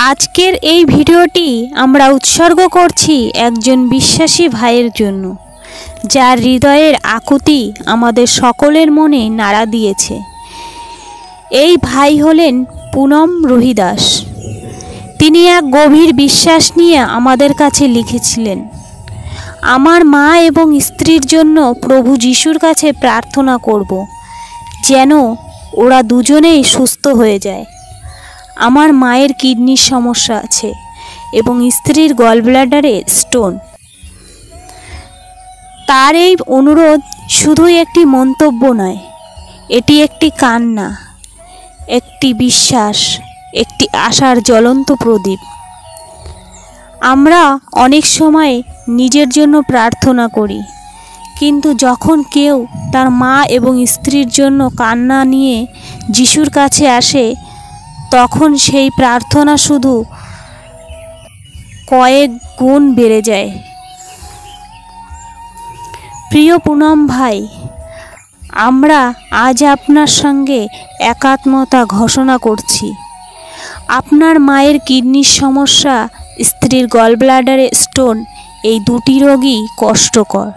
আজকের এই ভিডিওটি আমরা উৎসর্গ করছি একজন বিশ্বাসী ভাইয়ের জন্য, যার হৃদয়ের আকুতি আমাদের সকলের মনে নাড়া দিয়েছে। এই ভাই হলেন পুনম রুহিদাস। তিনি এক গভীর বিশ্বাস নিয়ে আমাদের কাছে লিখেছিলেন, আমার মা এবং স্ত্রীর জন্য প্রভু যিশুর কাছে প্রার্থনা করব যেন ওরা দুজনেই সুস্থ হয়ে যায়। আমার মায়ের কিডনির সমস্যা আছে এবং স্ত্রীর গলব্লাডারে স্টোন। তার এই অনুরোধ শুধুই একটি মন্তব্য নয়, এটি একটি কান্না, একটি বিশ্বাস, একটি আশার জ্বলন্ত প্রদীপ। আমরা অনেক সময় নিজের জন্য প্রার্থনা করি, কিন্তু যখন কেউ তার মা এবং স্ত্রীর জন্য কান্না নিয়ে যিশুর কাছে আসে, তখন সেই প্রার্থনা শুধু কয়েক গুণ বেড়ে যায়। প্রিয় পুনম ভাই, আমরা আজ আপনার সঙ্গে একাত্মতা ঘোষণা করছি। আপনার মায়ের কিডনির সমস্যা, স্ত্রীর গলব্লাডারে স্টোন, এই দুটি রোগই কষ্টকর,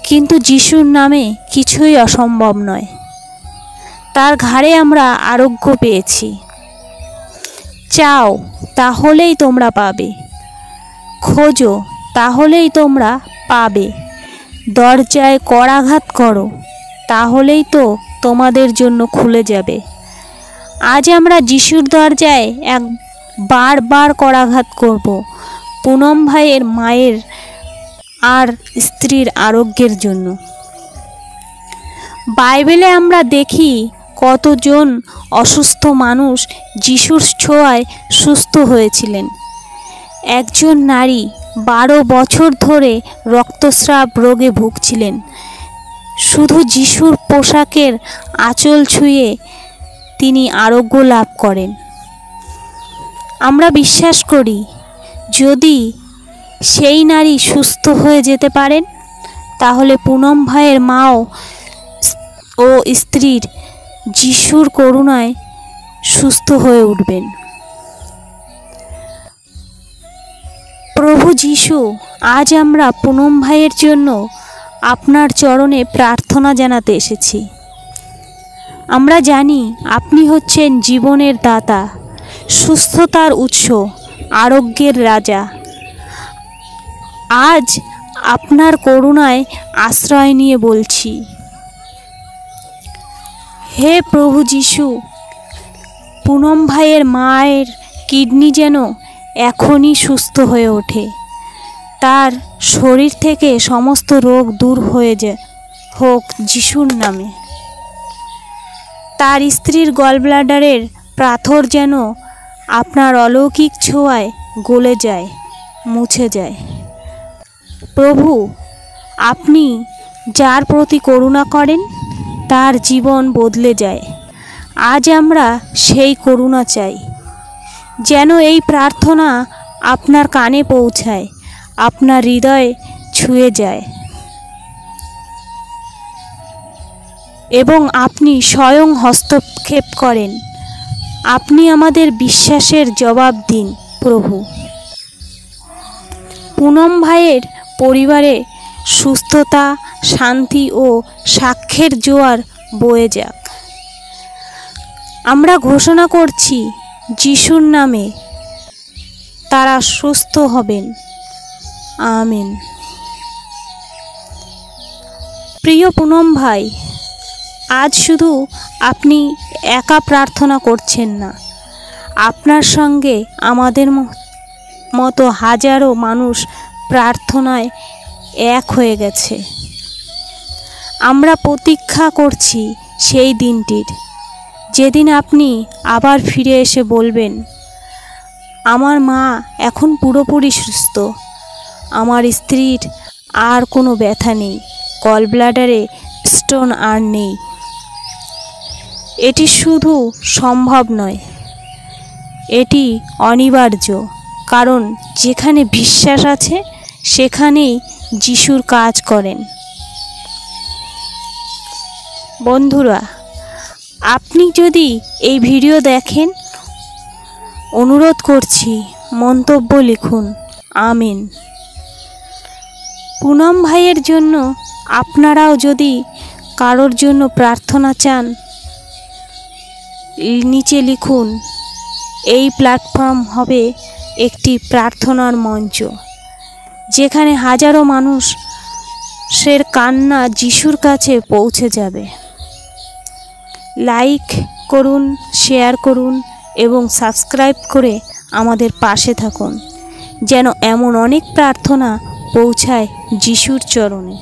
কিন্তু যিশুর নামে কিছুই অসম্ভব নয়। তার ঘাড়ে আমরা আরোগ্য পেয়েছি। চাও তাহলেই তোমরা পাবে, খোঁজো তাহলেই তোমরা পাবে, দরজায় করাঘাত করো তাহলেই তো তোমাদের জন্য খুলে যাবে। আজ আমরা যিশুর দরজায় বারবার করাঘাত করব পুনম ভাইয়ের মায়ের আর স্ত্রীর আরোগ্যের জন্য। বাইবেলে আমরা দেখি কতজন অসুস্থ মানুষ যিশুর ছোঁয়ায় সুস্থ হয়েছিলেন। একজন নারী 12 বছর ধরে রক্তস্রাব রোগে ভুগছিলেন। শুধু যিশুর পোশাকের আঁচল ছুঁয়ে তিনি আরোগ্য লাভ করেন। আমরা বিশ্বাস করি, যদি সেই নারী সুস্থ হয়ে যেতে পারেন, তাহলে পুনম ভাইয়ের মাও ও স্ত্রীর যিশুর করুণায় সুস্থ হয়ে উঠবেন। প্রভু যিশু, আজ আমরা পুনম ভাইয়ের জন্য আপনার চরণে প্রার্থনা জানাতে এসেছি। আমরা জানি আপনি হচ্ছেন জীবনের দাতা, সুস্থতার উৎস, আরোগ্যের রাজা। আজ আপনার করুণায় আশ্রয় নিয়ে বলছি, হে প্রভু যিশু, পুনম ভাইয়ের মায়ের কিডনি যেন এখনই সুস্থ হয়ে ওঠে। তার শরীর থেকে সমস্ত রোগ দূর হয়ে হোক যিশুর নামে। তার স্ত্রীর গলব্লাডারের পাথর যেন আপনার অলৌকিক ছোঁয়ায় গলে যায়, মুছে যায়। প্রভু, আপনি যার প্রতি করুণা করেন তার জীবন বদলে যায়। আজ আমরা সেই করুণা চাই, যেন এই প্রার্থনা আপনার কানে পৌঁছায়, আপনার হৃদয়ে ছুঁয়ে যায় এবং আপনি স্বয়ং হস্তক্ষেপ করেন। আপনি আমাদের বিশ্বাসের জবাব দিন প্রভু। পুনম ভাইয়ের পরিবারে সুস্থতা, শান্তি ও সাক্ষ্যের জোয়ার বয়ে যাক। আমরা ঘোষণা করছি, যিশুর নামে তারা সুস্থ হবেন। আমেন। প্রিয় পুনম ভাই, আজ শুধু আপনি একা প্রার্থনা করছেন না, আপনার সঙ্গে আমাদের মতো হাজারো মানুষ প্রার্থনায় এক হয়ে গেছে। আমরা প্রতীক্ষা করছি সেই দিনটির, যেদিন আপনি আবার ফিরে এসে বলবেন, আমার মা এখন পুরোপুরি সুস্থ, আমার স্ত্রীর আর কোনো ব্যথা নেই, গলব্লাডারে স্টোন আর নেই। এটি শুধু সম্ভব নয়, এটি অনিবার্য, কারণ যেখানে বিশ্বাস আছে সেখানেই যিশুর কাজ করেন। বন্ধুরা, আপনি যদি এই ভিডিও দেখেন অনুরোধ করছি মন্তব্য লিখুন। আমিন। পুনম ভাইয়ের জন্য আপনারাও যদি কারোর জন্য প্রার্থনা চান, নিচে লিখুন। এই প্ল্যাটফর্ম হবে একটি প্রার্থনার মঞ্চ, যেখানে হাজারো মানুষের কান্না যিশুর কাছে পৌঁছে যাবে। লাইক করুন, শেয়ার করুন এবং সাবস্ক্রাইব করে আমাদের পাশে থাকুন, যেন এমন অনেক প্রার্থনা পৌঁছায় যিশুর চরণে।